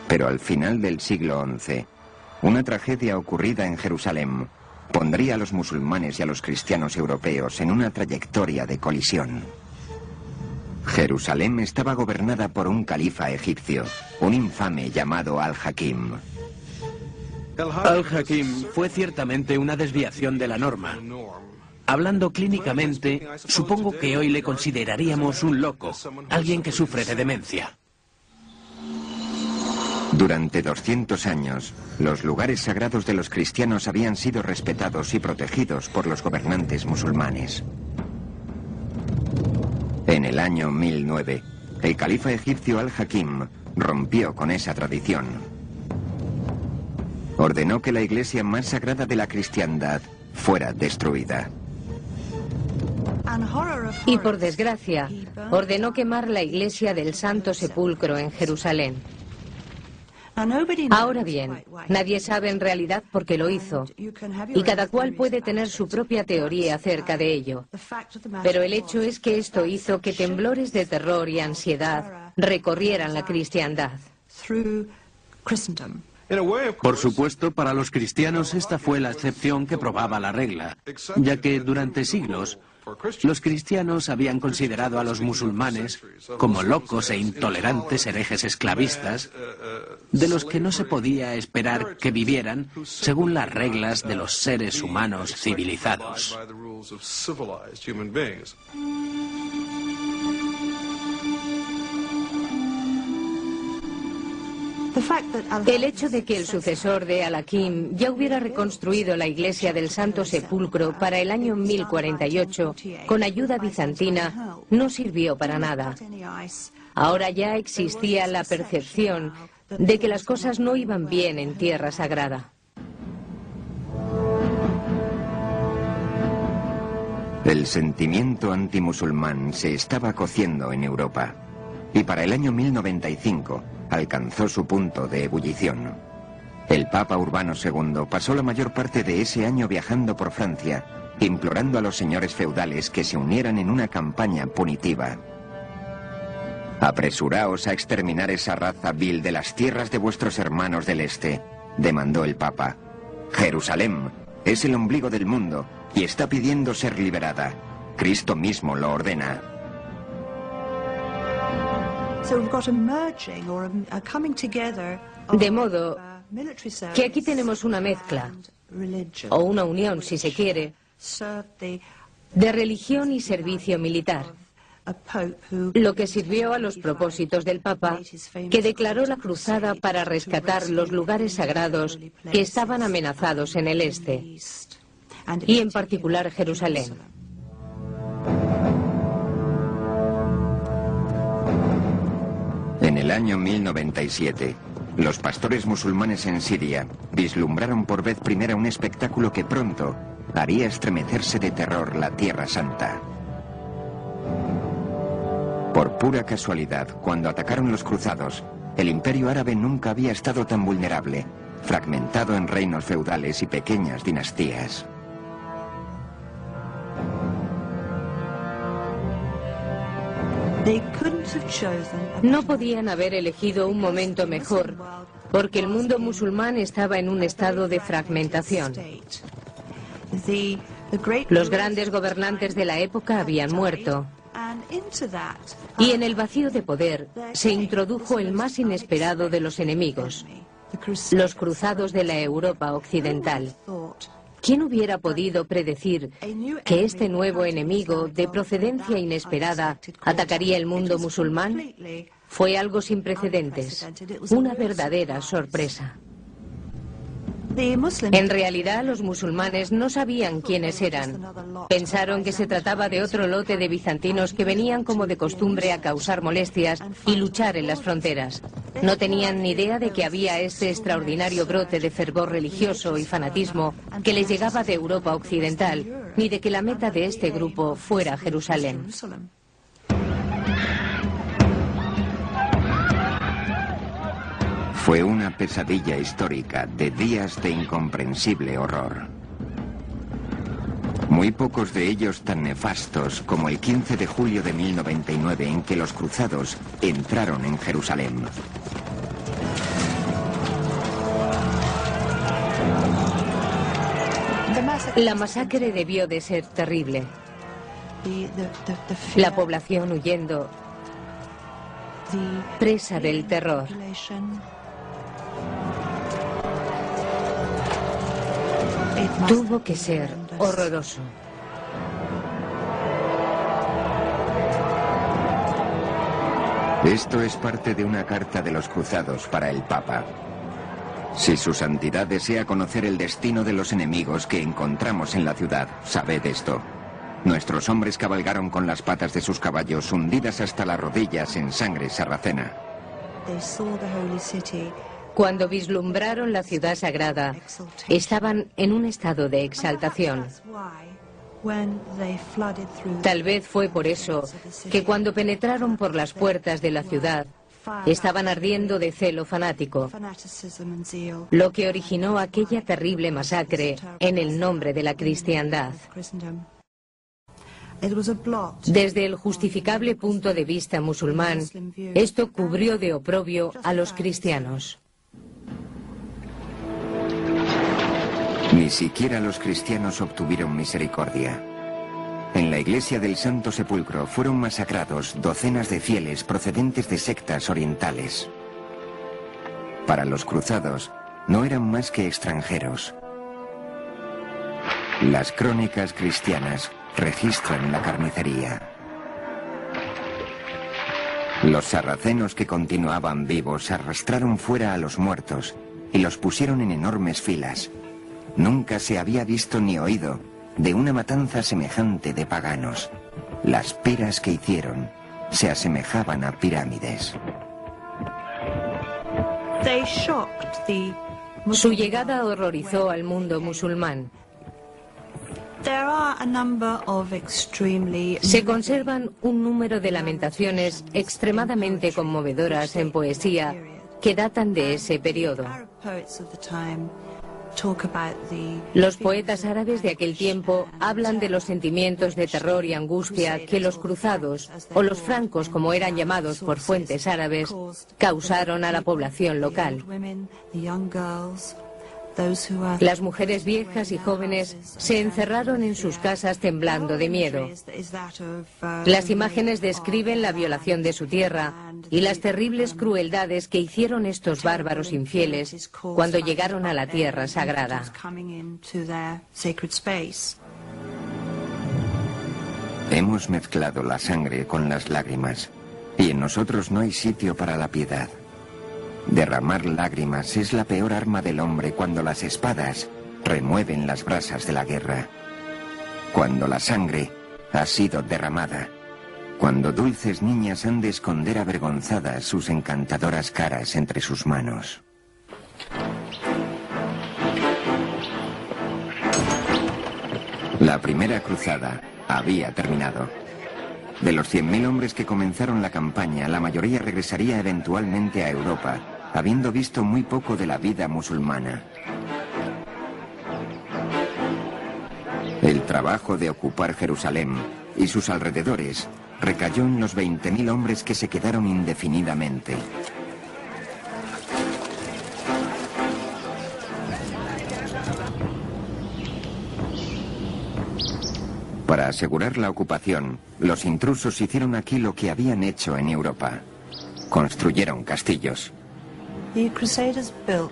Pero al final del siglo XI, una tragedia ocurrida en Jerusalén pondría a los musulmanes y a los cristianos europeos en una trayectoria de colisión. Jerusalén estaba gobernada por un califa egipcio, un infame llamado Al-Hakim. Al-Hakim fue ciertamente una desviación de la norma. Hablando clínicamente, supongo que hoy le consideraríamos un loco, alguien que sufre de demencia. Durante 200 años, los lugares sagrados de los cristianos habían sido respetados y protegidos por los gobernantes musulmanes. En el año 1009, el califa egipcio Al-Hakim rompió con esa tradición. Ordenó que la iglesia más sagrada de la cristiandad fuera destruida. Y por desgracia, ordenó quemar la iglesia del Santo Sepulcro en Jerusalén. Ahora bien, nadie sabe en realidad por qué lo hizo, y cada cual puede tener su propia teoría acerca de ello. Pero el hecho es que esto hizo que temblores de terror y ansiedad recorrieran la cristiandad. Por supuesto, para los cristianos esta fue la excepción que probaba la regla, ya que durante siglos los cristianos habían considerado a los musulmanes como locos e intolerantes herejes esclavistas, de los que no se podía esperar que vivieran según las reglas de los seres humanos civilizados. El hecho de que el sucesor de Al-Hakim ya hubiera reconstruido la iglesia del Santo Sepulcro para el año 1048 con ayuda bizantina no sirvió para nada. Ahora ya existía la percepción de que las cosas no iban bien en tierra sagrada. El sentimiento antimusulmán se estaba cociendo en Europa, y para el año 1095 alcanzó su punto de ebullición. El Papa Urbano II pasó la mayor parte de ese año viajando por Francia, implorando a los señores feudales que se unieran en una campaña punitiva. «Apresuraos a exterminar esa raza vil de las tierras de vuestros hermanos del Este», demandó el Papa. «Jerusalén es el ombligo del mundo y está pidiendo ser liberada. Cristo mismo lo ordena». De modo que aquí tenemos una mezcla, o una unión, si se quiere, de religión y servicio militar, lo que sirvió a los propósitos del Papa, que declaró la cruzada para rescatar los lugares sagrados que estaban amenazados en el este, y en particular Jerusalén. En el año 1097, los pastores musulmanes en Siria vislumbraron por vez primera un espectáculo que pronto haría estremecerse de terror la Tierra Santa. Por pura casualidad, cuando atacaron los cruzados, el imperio árabe nunca había estado tan vulnerable, fragmentado en reinos feudales y pequeñas dinastías. No podían haber elegido un momento mejor, porque el mundo musulmán estaba en un estado de fragmentación. Los grandes gobernantes de la época habían muerto, y en el vacío de poder se introdujo el más inesperado de los enemigos, los cruzados de la Europa occidental. ¿Quién hubiera podido predecir que este nuevo enemigo de procedencia inesperada atacaría el mundo musulmán? Fue algo sin precedentes, una verdadera sorpresa. En realidad, los musulmanes no sabían quiénes eran. Pensaron que se trataba de otro lote de bizantinos que venían como de costumbre a causar molestias y luchar en las fronteras. No tenían ni idea de que había este extraordinario brote de fervor religioso y fanatismo que les llegaba de Europa occidental, ni de que la meta de este grupo fuera Jerusalén. Fue una pesadilla histórica de días de incomprensible horror. Muy pocos de ellos tan nefastos como el 15 de julio de 1099 en que los cruzados entraron en Jerusalén. La masacre debió de ser terrible. La población huyendo, presa del terror. Tuvo que ser horroroso. Esto es parte de una carta de los cruzados para el Papa. Si su santidad desea conocer el destino de los enemigos que encontramos en la ciudad, sabed esto. Nuestros hombres cabalgaron con las patas de sus caballos hundidas hasta las rodillas en sangre sarracena. Cuando vislumbraron la ciudad sagrada, estaban en un estado de exaltación. Tal vez fue por eso que cuando penetraron por las puertas de la ciudad, estaban ardiendo de celo fanático, lo que originó aquella terrible masacre en el nombre de la cristiandad. Desde el justificable punto de vista musulmán, esto cubrió de oprobio a los cristianos. Ni siquiera los cristianos obtuvieron misericordia. En la iglesia del Santo Sepulcro fueron masacrados docenas de fieles procedentes de sectas orientales. Para los cruzados, no eran más que extranjeros. Las crónicas cristianas registran la carnicería. Los sarracenos que continuaban vivos arrastraron fuera a los muertos y los pusieron en enormes filas. Nunca se había visto ni oído de una matanza semejante de paganos. Las piras que hicieron se asemejaban a pirámides. Su llegada horrorizó al mundo musulmán. Se conservan un número de lamentaciones extremadamente conmovedoras en poesía que datan de ese periodo. Los poetas árabes de aquel tiempo hablan de los sentimientos de terror y angustia que los cruzados, o los francos como eran llamados por fuentes árabes, causaron a la población local. Las mujeres viejas y jóvenes se encerraron en sus casas temblando de miedo. Las imágenes describen la violación de su tierra y las terribles crueldades que hicieron estos bárbaros infieles cuando llegaron a la tierra sagrada. Hemos mezclado la sangre con las lágrimas, y en nosotros no hay sitio para la piedad. Derramar lágrimas es la peor arma del hombre cuando las espadas remueven las brasas de la guerra. Cuando la sangre ha sido derramada. Cuando dulces niñas han de esconder avergonzadas sus encantadoras caras entre sus manos. La primera cruzada había terminado. De los 100.000 hombres que comenzaron la campaña, la mayoría regresaría eventualmente a Europa, habiendo visto muy poco de la vida musulmana. El trabajo de ocupar Jerusalén y sus alrededores recayó en los 20.000 hombres que se quedaron indefinidamente. Para asegurar la ocupación, los intrusos hicieron aquí lo que habían hecho en Europa. Construyeron castillos.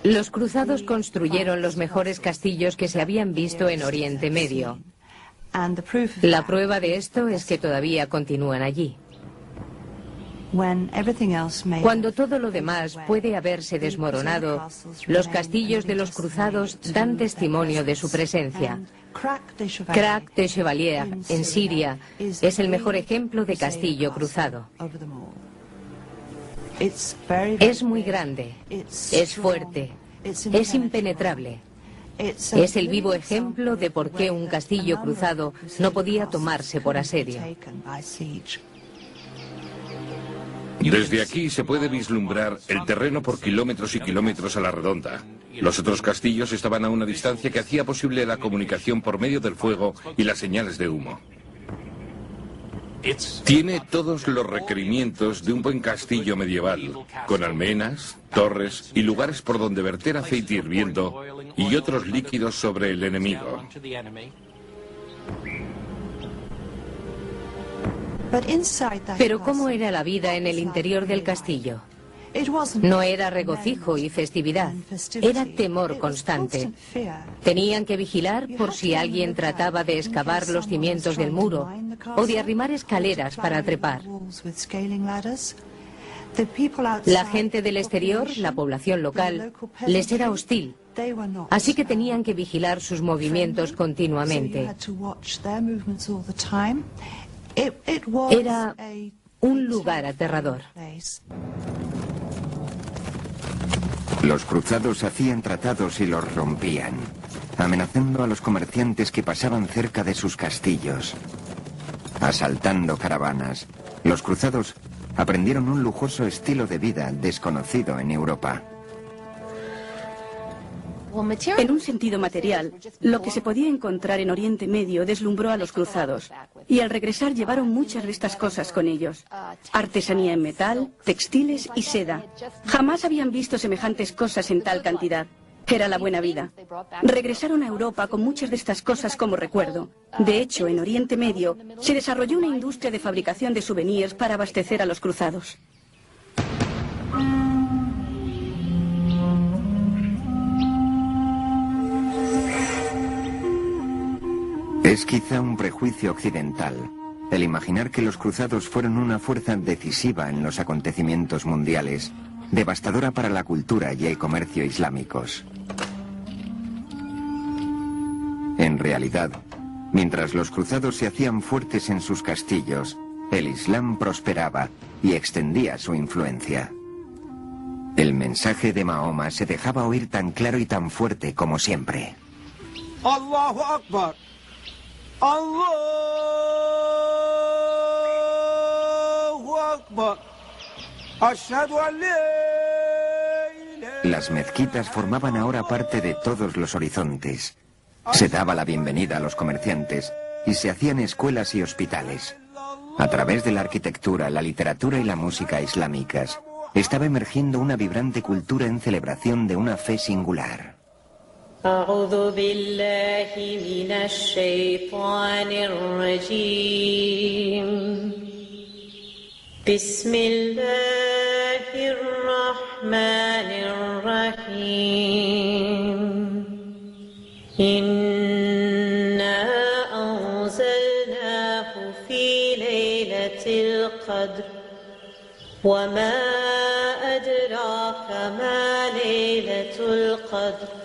Los cruzados construyeron los mejores castillos que se habían visto en Oriente Medio. La prueba de esto es que todavía continúan allí. Cuando todo lo demás puede haberse desmoronado, los castillos de los cruzados dan testimonio de su presencia. Krak de Chevalier, en Siria, es el mejor ejemplo de castillo cruzado. Es muy grande, es fuerte, es impenetrable. Es el vivo ejemplo de por qué un castillo cruzado no podía tomarse por asedio. Desde aquí se puede vislumbrar el terreno por kilómetros y kilómetros a la redonda. Los otros castillos estaban a una distancia que hacía posible la comunicación por medio del fuego y las señales de humo. Tiene todos los requerimientos de un buen castillo medieval, con almenas, torres y lugares por donde verter aceite hirviendo y otros líquidos sobre el enemigo. Pero ¿cómo era la vida en el interior del castillo? No era regocijo y festividad, era temor constante. Tenían que vigilar por si alguien trataba de excavar los cimientos del muro o de arrimar escaleras para trepar. La gente del exterior, la población local, les era hostil, así que tenían que vigilar sus movimientos continuamente. Era un lugar aterrador. Los cruzados hacían tratados y los rompían, amenazando a los comerciantes que pasaban cerca de sus castillos. Asaltando caravanas, los cruzados aprendieron un lujoso estilo de vida desconocido en Europa. En un sentido material, lo que se podía encontrar en Oriente Medio deslumbró a los cruzados, y al regresar llevaron muchas de estas cosas con ellos. Artesanía en metal, textiles y seda. Jamás habían visto semejantes cosas en tal cantidad. Era la buena vida. Regresaron a Europa con muchas de estas cosas como recuerdo. De hecho, en Oriente Medio se desarrolló una industria de fabricación de souvenirs para abastecer a los cruzados. Es quizá un prejuicio occidental el imaginar que los cruzados fueron una fuerza decisiva en los acontecimientos mundiales, devastadora para la cultura y el comercio islámicos. En realidad, mientras los cruzados se hacían fuertes en sus castillos, el Islam prosperaba y extendía su influencia. El mensaje de Mahoma se dejaba oír tan claro y tan fuerte como siempre. Allahu Akbar. Allahu Akbar. Ashhadu an la ilaha. Las mezquitas formaban ahora parte de todos los horizontes. Se daba la bienvenida a los comerciantes y se hacían escuelas y hospitales. A través de la arquitectura, la literatura y la música islámicas, estaba emergiendo una vibrante cultura en celebración de una fe singular. أعوذ بالله من الشيطان الرجيم بسم الله الرحمن الرحيم إنا أنزلناه في ليلة القدر وما أدراك ما ليلة القدر